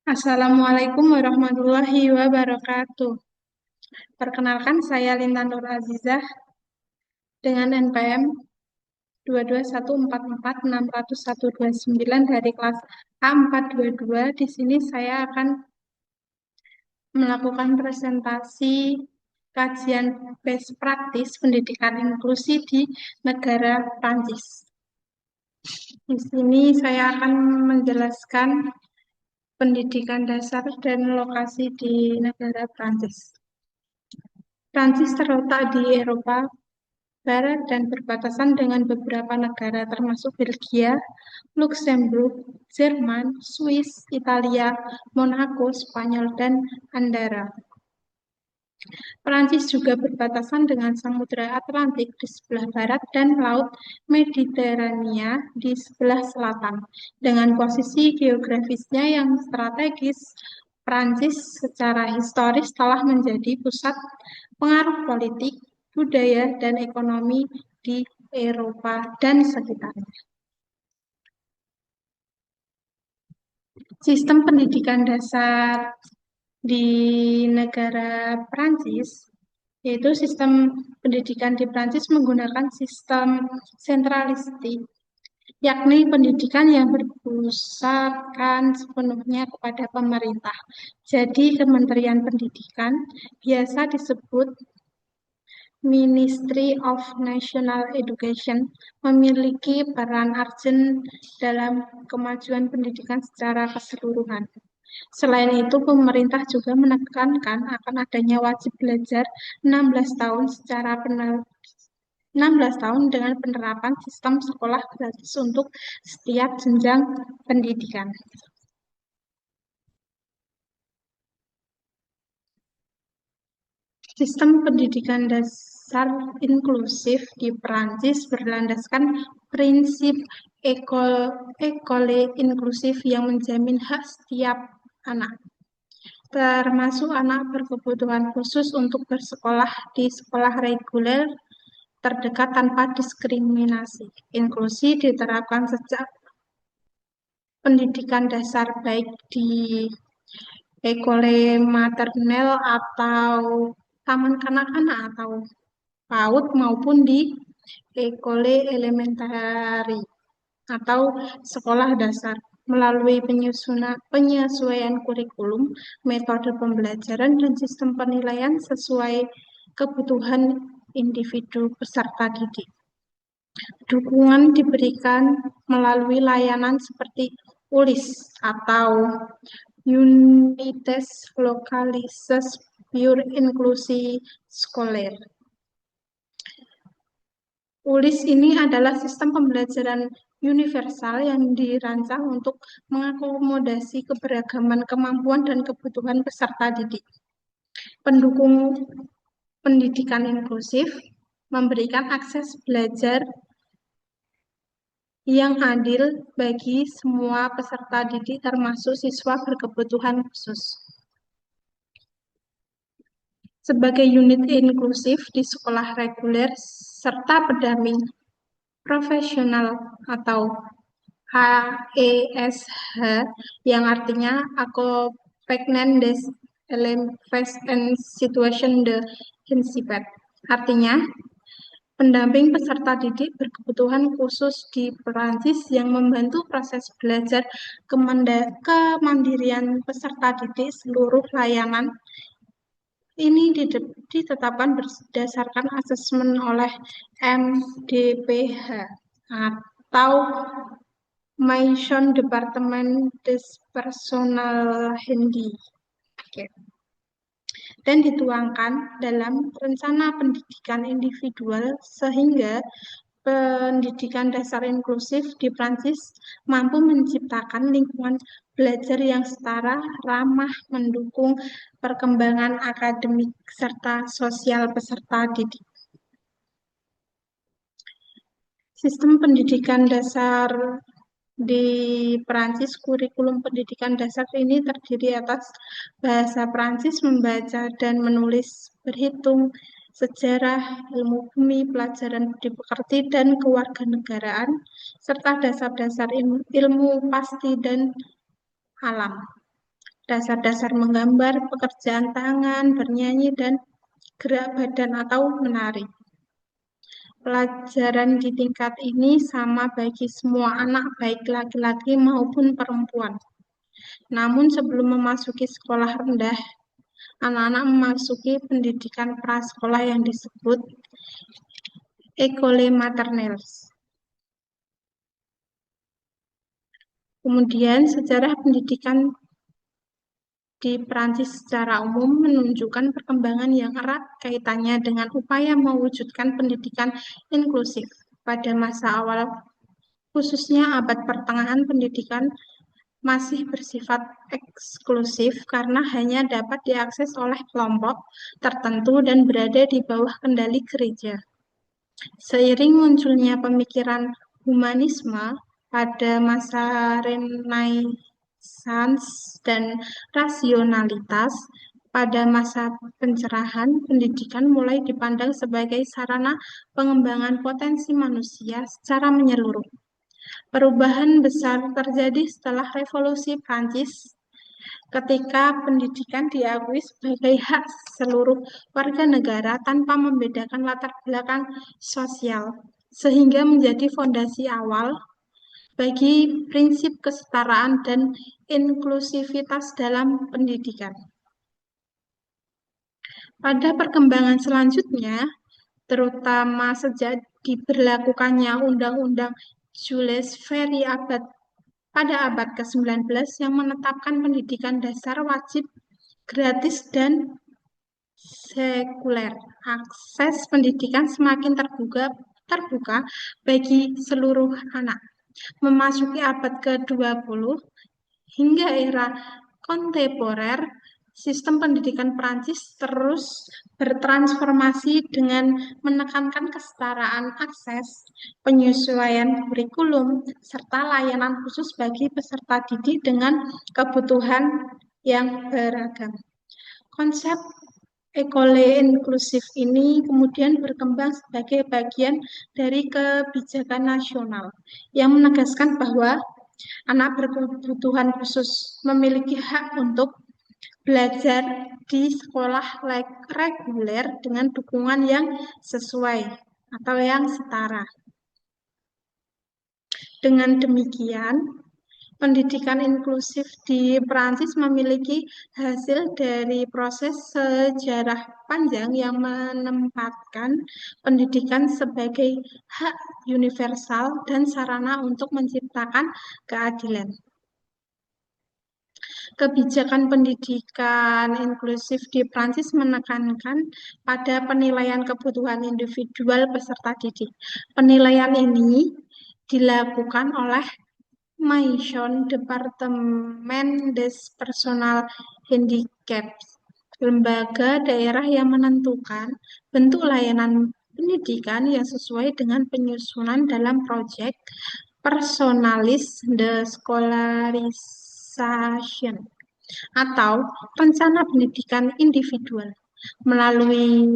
Assalamualaikum warahmatullahi wabarakatuh. Perkenalkan, saya Lintan Nur Azizah dengan NPM 221446129 dari kelas A422. Di sini saya akan melakukan presentasi kajian best practice pendidikan inklusi di negara Prancis. Di sini saya akan menjelaskan pendidikan dasar dan lokasi di negara Prancis. Prancis terletak di Eropa Barat dan berbatasan dengan beberapa negara termasuk Belgia, Luksemburg, Jerman, Swiss, Italia, Monaco, Spanyol, dan Andorra. Perancis juga berbatasan dengan Samudra Atlantik di sebelah barat dan Laut Mediterania di sebelah selatan. Dengan posisi geografisnya yang strategis, Perancis secara historis telah menjadi pusat pengaruh politik, budaya, dan ekonomi di Eropa dan sekitarnya. Sistem pendidikan dasar di negara Prancis, yaitu sistem pendidikan di Prancis menggunakan sistem sentralistik, yakni pendidikan yang berpusatkan sepenuhnya kepada pemerintah. Jadi Kementerian Pendidikan biasa disebut Ministry of National Education memiliki peran urgent dalam kemajuan pendidikan secara keseluruhan. Selain itu, pemerintah juga menekankan akan adanya wajib belajar 16 tahun 16 tahun dengan penerapan sistem sekolah gratis untuk setiap jenjang pendidikan. Sistem pendidikan dasar inklusif di Perancis berlandaskan prinsip école inklusif yang menjamin hak setiap anak, termasuk anak berkebutuhan khusus untuk bersekolah di sekolah reguler terdekat tanpa diskriminasi. Inklusi diterapkan sejak pendidikan dasar baik di école maternelle atau taman kanak-kanak atau PAUD maupun di école elementary atau sekolah dasar melalui penyesuaian kurikulum, metode pembelajaran, dan sistem penilaian sesuai kebutuhan individu peserta didik. Dukungan diberikan melalui layanan seperti ULIS atau Unites Localises Pure Inklusi Scolaire. ULIS ini adalah sistem pembelajaran universal yang dirancang untuk mengakomodasi keberagaman kemampuan dan kebutuhan peserta didik. Pendukung pendidikan inklusif memberikan akses belajar yang adil bagi semua peserta didik termasuk siswa berkebutuhan khusus. Sebagai unit inklusif di sekolah reguler serta pendamping profesional atau AESH yang artinya Accompagnement des Élèves en Situation de Handicap. Artinya, pendamping peserta didik berkebutuhan khusus di Perancis yang membantu proses belajar kemandirian peserta didik. Seluruh layanan ini ditetapkan berdasarkan asesmen oleh MDPH atau Mission Departement des Personnels Handicap dan dituangkan dalam rencana pendidikan individual sehingga pendidikan dasar inklusif di Prancis mampu menciptakan lingkungan belajar yang setara, ramah, mendukung perkembangan akademik serta sosial peserta didik. Sistem pendidikan dasar di Perancis, kurikulum pendidikan dasar ini terdiri atas bahasa Perancis, membaca dan menulis, berhitung, sejarah, ilmu bumi, pelajaran budi pekerti, dan kewarganegaraan, serta dasar-dasar ilmu pasti dan alam. dasar-dasar menggambar, pekerjaan tangan, bernyanyi, dan gerak badan atau menari. Pelajaran di tingkat ini sama bagi semua anak, baik laki-laki maupun perempuan. Namun sebelum memasuki sekolah rendah, anak-anak memasuki pendidikan prasekolah yang disebut École maternelle. Kemudian sejarah pendidikan di Prancis secara umum menunjukkan perkembangan yang erat kaitannya dengan upaya mewujudkan pendidikan inklusif. Pada masa awal, khususnya abad pertengahan, pendidikan masih bersifat eksklusif karena hanya dapat diakses oleh kelompok tertentu dan berada di bawah kendali gereja. Seiring munculnya pemikiran humanisme pada masa Renaissance dan rasionalitas, pada masa pencerahan, pendidikan mulai dipandang sebagai sarana pengembangan potensi manusia secara menyeluruh. Perubahan besar terjadi setelah Revolusi Prancis ketika pendidikan diakui sebagai hak seluruh warga negara tanpa membedakan latar belakang sosial, sehingga menjadi fondasi awal bagi prinsip kesetaraan dan inklusivitas dalam pendidikan. Pada perkembangan selanjutnya, terutama sejak diberlakukannya Undang-Undang Jules Ferry pada abad ke-19 yang menetapkan pendidikan dasar wajib, gratis, dan sekuler. Akses pendidikan semakin terbuka bagi seluruh anak. Memasuki abad ke-20 hingga era kontemporer, sistem pendidikan Prancis terus bertransformasi dengan menekankan kesetaraan akses, penyesuaian kurikulum, serta layanan khusus bagi peserta didik dengan kebutuhan yang beragam. Konsep ekole inklusif ini kemudian berkembang sebagai bagian dari kebijakan nasional yang menegaskan bahwa anak berkebutuhan khusus memiliki hak untuk belajar di sekolah reguler dengan dukungan yang sesuai atau yang setara. Dengan demikian, pendidikan inklusif di Perancis memiliki hasil dari proses sejarah panjang yang menempatkan pendidikan sebagai hak universal dan sarana untuk menciptakan keadilan. Kebijakan pendidikan inklusif di Prancis menekankan pada penilaian kebutuhan individual peserta didik. Penilaian ini dilakukan oleh Maison Departement des Personal Handicaps, lembaga daerah yang menentukan bentuk layanan pendidikan yang sesuai dengan penyusunan dalam proyek Personalis de Scolarisation atau rencana pendidikan individual. Melalui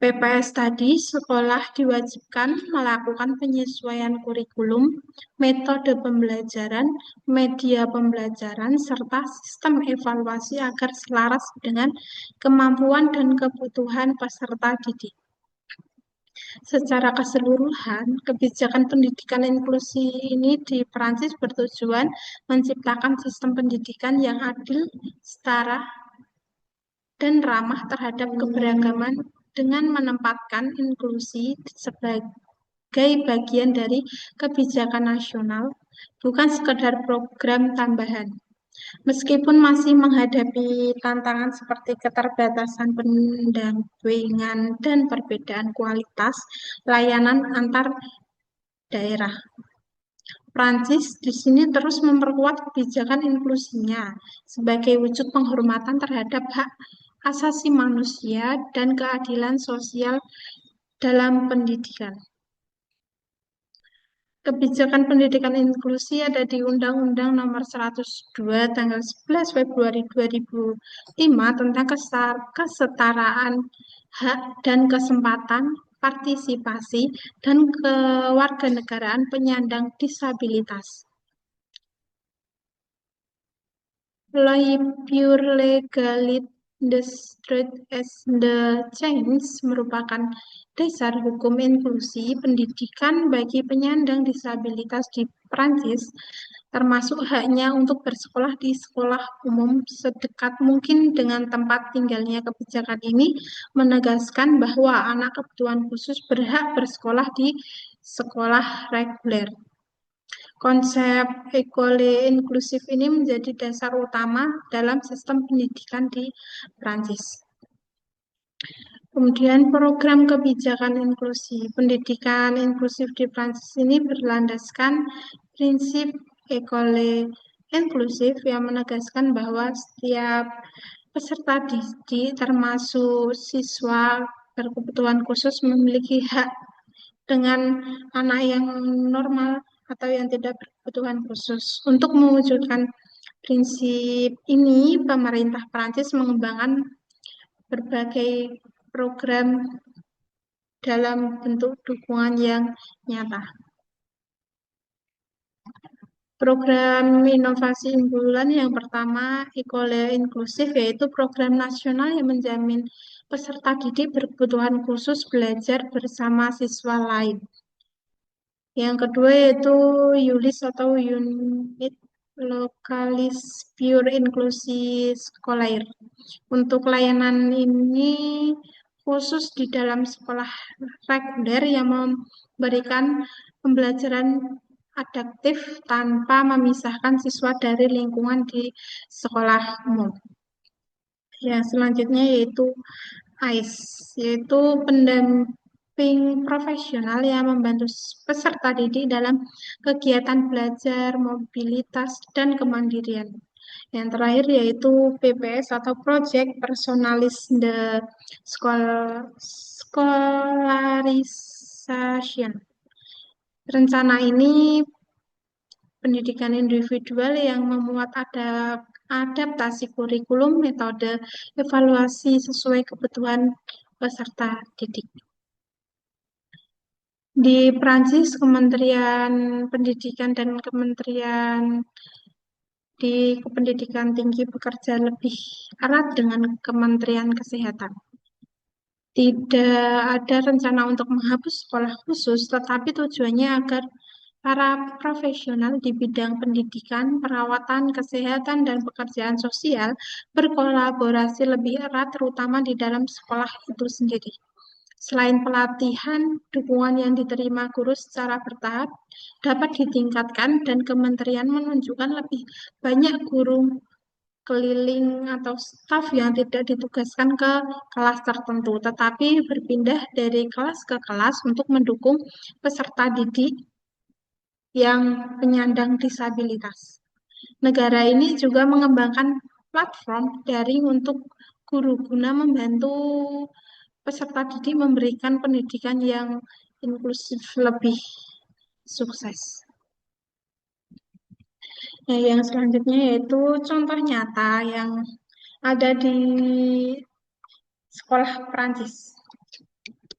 PPS tadi, sekolah diwajibkan melakukan penyesuaian kurikulum, metode pembelajaran, media pembelajaran, serta sistem evaluasi agar selaras dengan kemampuan dan kebutuhan peserta didik. Secara keseluruhan, kebijakan pendidikan inklusi ini di Perancis bertujuan menciptakan sistem pendidikan yang adil, setara, dan ramah terhadap keberagaman dengan menempatkan inklusi sebagai bagian dari kebijakan nasional, bukan sekedar program tambahan. Meskipun masih menghadapi tantangan seperti keterbatasan pendampingan dan perbedaan kualitas layanan antar daerah. Prancis di sini terus memperkuat kebijakan inklusinya sebagai wujud penghormatan terhadap hak asasi manusia dan keadilan sosial dalam pendidikan. Kebijakan pendidikan inklusi ada di Undang-Undang Nomor 102 tanggal 11 Februari 2005 tentang kesetaraan hak dan kesempatan, partisipasi, dan kewarganegaraan penyandang disabilitas. Loi pure legalit the straight as the chains merupakan dasar hukum inklusi pendidikan bagi penyandang disabilitas di Prancis, termasuk haknya untuk bersekolah di sekolah umum sedekat mungkin dengan tempat tinggalnya. Kebijakan ini menegaskan bahwa anak kebutuhan khusus berhak bersekolah di sekolah reguler. Konsep ekole inklusif ini menjadi dasar utama dalam sistem pendidikan di Prancis. Kemudian program kebijakan inklusi. Pendidikan inklusif di Prancis ini berlandaskan prinsip ekole inklusif yang menegaskan bahwa setiap peserta didik termasuk siswa berkebutuhan khusus memiliki hak dengan anak yang normal atau yang tidak berkebutuhan khusus. Untuk mewujudkan prinsip ini, pemerintah Prancis mengembangkan berbagai program dalam bentuk dukungan yang nyata. Program inovasi unggulan yang pertama, Ekole Inklusif, yaitu program nasional yang menjamin peserta didik berkebutuhan khusus belajar bersama siswa lain. Yang kedua yaitu ULIS atau Unit Lokalis Pure Inklusi Scolaire. Untuk layanan ini khusus di dalam sekolah reguler yang memberikan pembelajaran adaptif tanpa memisahkan siswa dari lingkungan di sekolah umum. Yang selanjutnya yaitu AIS, yaitu pendamping profesional yang membantu peserta didik dalam kegiatan belajar, mobilitas, dan kemandirian. Yang terakhir yaitu PPS atau Project Personalized Scholarization. Rencana ini pendidikan individual yang memuat adaptasi kurikulum, metode evaluasi sesuai kebutuhan peserta didik. Di Prancis, Kementerian Pendidikan dan Kementerian di Pendidikan Tinggi bekerja lebih erat dengan Kementerian Kesehatan. Tidak ada rencana untuk menghapus sekolah khusus, tetapi tujuannya agar para profesional di bidang pendidikan, perawatan, kesehatan, dan pekerjaan sosial berkolaborasi lebih erat, terutama di dalam sekolah itu sendiri. Selain pelatihan, dukungan yang diterima guru secara bertahap dapat ditingkatkan dan kementerian menunjukkan lebih banyak guru keliling atau staf yang tidak ditugaskan ke kelas tertentu, tetapi berpindah dari kelas ke kelas untuk mendukung peserta didik yang penyandang disabilitas. Negara ini juga mengembangkan platform daring untuk guru guna membantu peserta didik memberikan pendidikan yang inklusif lebih sukses. Nah, yang selanjutnya yaitu contoh nyata yang ada di sekolah Perancis.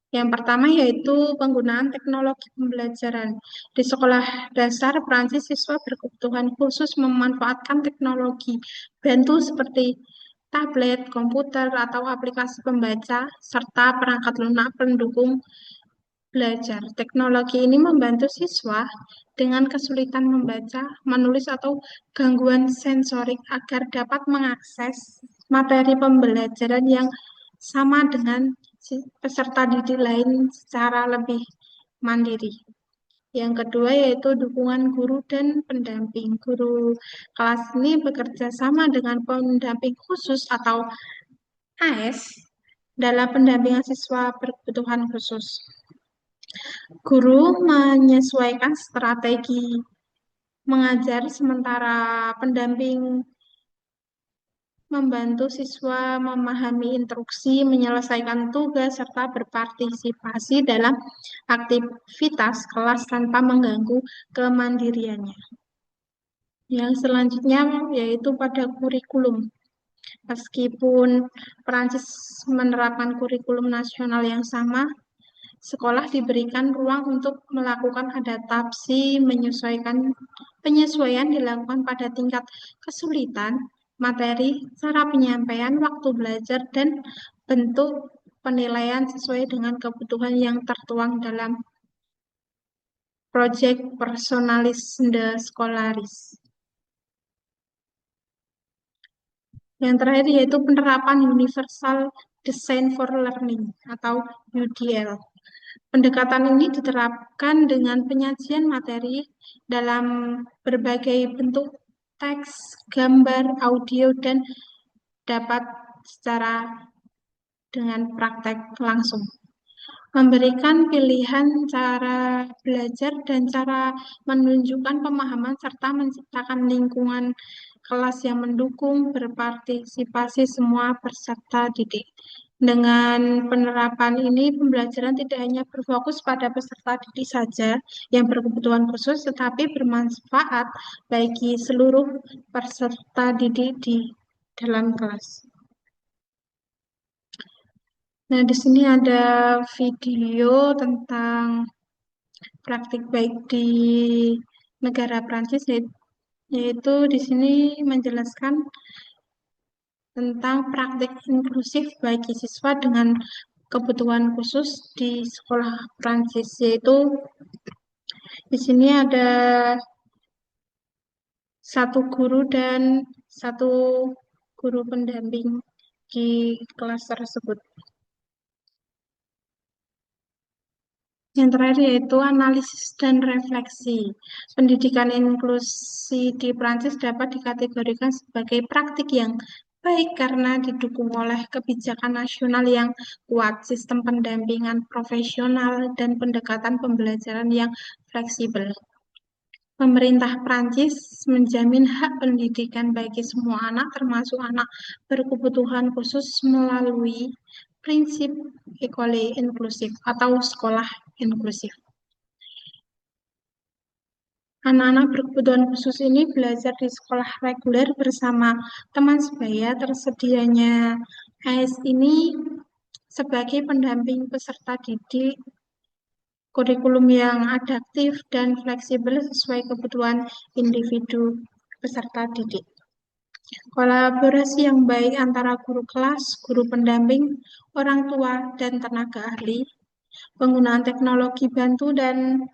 Yang pertama yaitu penggunaan teknologi pembelajaran. Di sekolah dasar Perancis, siswa berkebutuhan khusus memanfaatkan teknologi bantu seperti tablet, komputer, atau aplikasi pembaca, serta perangkat lunak pendukung belajar. Teknologi ini membantu siswa dengan kesulitan membaca, menulis, atau gangguan sensorik agar dapat mengakses materi pembelajaran yang sama dengan peserta didik lain secara lebih mandiri. Yang kedua yaitu dukungan guru dan pendamping. Guru kelas ini bekerja sama dengan pendamping khusus atau AS dalam pendampingan siswa berkebutuhan khusus. Guru menyesuaikan strategi mengajar sementara pendamping membantu siswa memahami instruksi, menyelesaikan tugas, serta berpartisipasi dalam aktivitas kelas tanpa mengganggu kemandiriannya. Yang selanjutnya yaitu pada kurikulum. Meskipun Perancis menerapkan kurikulum nasional yang sama, sekolah diberikan ruang untuk melakukan adaptasi, penyesuaian dilakukan pada tingkat kesulitan materi, cara penyampaian, waktu belajar, dan bentuk penilaian sesuai dengan kebutuhan yang tertuang dalam Project Personalisme Scholaris. Yang terakhir yaitu penerapan Universal Design for Learning atau UDL. Pendekatan ini diterapkan dengan penyajian materi dalam berbagai bentuk teks, gambar, audio, dan dapat secara dengan praktek langsung. Memberikan pilihan cara belajar dan cara menunjukkan pemahaman serta menciptakan lingkungan kelas yang mendukung berpartisipasi semua peserta didik. Dengan penerapan ini, pembelajaran tidak hanya berfokus pada peserta didik saja yang berkebutuhan khusus, tetapi bermanfaat bagi seluruh peserta didik di dalam kelas. Nah, di sini ada video tentang praktik baik di negara Prancis, yaitu di sini menjelaskan tentang praktik inklusif bagi siswa dengan kebutuhan khusus di sekolah Prancis, yaitu di sini ada satu guru dan satu guru pendamping di kelas tersebut. Yang terakhir yaitu analisis dan refleksi. Pendidikan inklusi di Prancis dapat dikategorikan sebagai praktik yang baik karena didukung oleh kebijakan nasional yang kuat, sistem pendampingan profesional, dan pendekatan pembelajaran yang fleksibel. Pemerintah Prancis menjamin hak pendidikan bagi semua anak, termasuk anak berkebutuhan khusus melalui prinsip école inklusif atau sekolah inklusif. Anak-anak berkebutuhan khusus ini belajar di sekolah reguler bersama teman sebaya. Tersedianya AS ini sebagai pendamping peserta didik, kurikulum yang adaptif dan fleksibel sesuai kebutuhan individu peserta didik. Kolaborasi yang baik antara guru kelas, guru pendamping, orang tua, dan tenaga ahli, penggunaan teknologi bantu, dan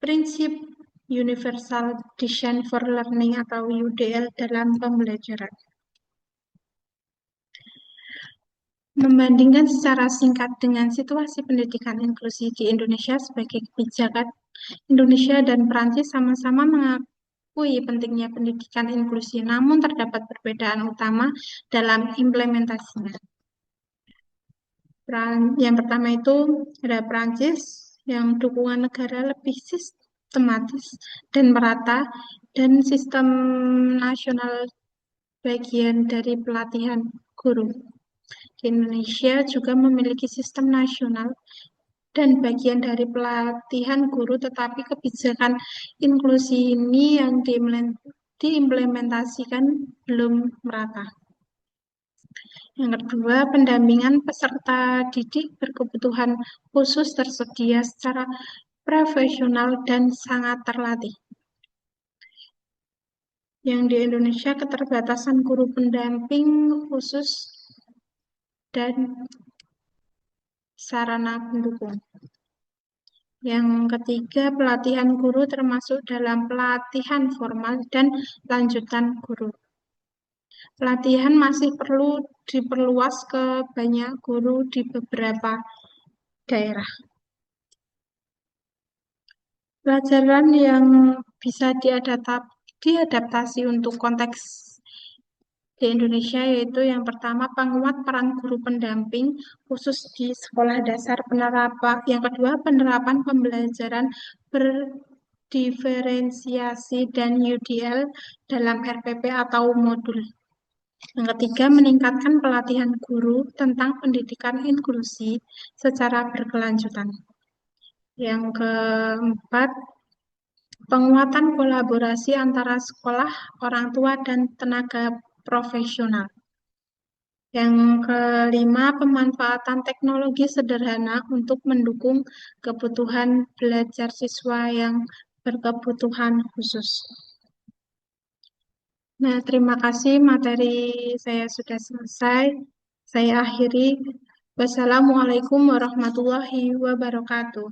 prinsip Universal Design for Learning atau UDL dalam pembelajaran. Membandingkan secara singkat dengan situasi pendidikan inklusi di Indonesia sebagai kebijakan Indonesia dan Perancis sama-sama mengakui pentingnya pendidikan inklusi, namun terdapat perbedaan utama dalam implementasinya. Yang pertama itu ada Perancis, yang dukungan negara lebih sistematis dan merata, dan sistem nasional bagian dari pelatihan guru. Di Indonesia juga memiliki sistem nasional dan bagian dari pelatihan guru, tetapi kebijakan inklusi ini yang diimplementasikan belum merata. Yang kedua, pendampingan peserta didik berkebutuhan khusus tersedia secara profesional dan sangat terlatih. Yang di Indonesia, keterbatasan guru pendamping khusus dan sarana pendukung. Yang ketiga, pelatihan guru termasuk dalam pelatihan formal dan lanjutan guru. Pelatihan masih perlu diperluas ke banyak guru di beberapa daerah. Pelajaran yang bisa diadaptasi untuk konteks di Indonesia yaitu yang pertama penguat peran guru pendamping khusus di sekolah dasar, yang kedua penerapan pembelajaran berdiferensiasi dan UDL dalam RPP atau modul. Yang ketiga, meningkatkan pelatihan guru tentang pendidikan inklusi secara berkelanjutan. Yang keempat, penguatan kolaborasi antara sekolah, orang tua, dan tenaga profesional. Yang kelima, pemanfaatan teknologi sederhana untuk mendukung kebutuhan belajar siswa yang berkebutuhan khusus. Nah, terima kasih materi saya sudah selesai. Saya akhiri. Wassalamualaikum warahmatullahi wabarakatuh.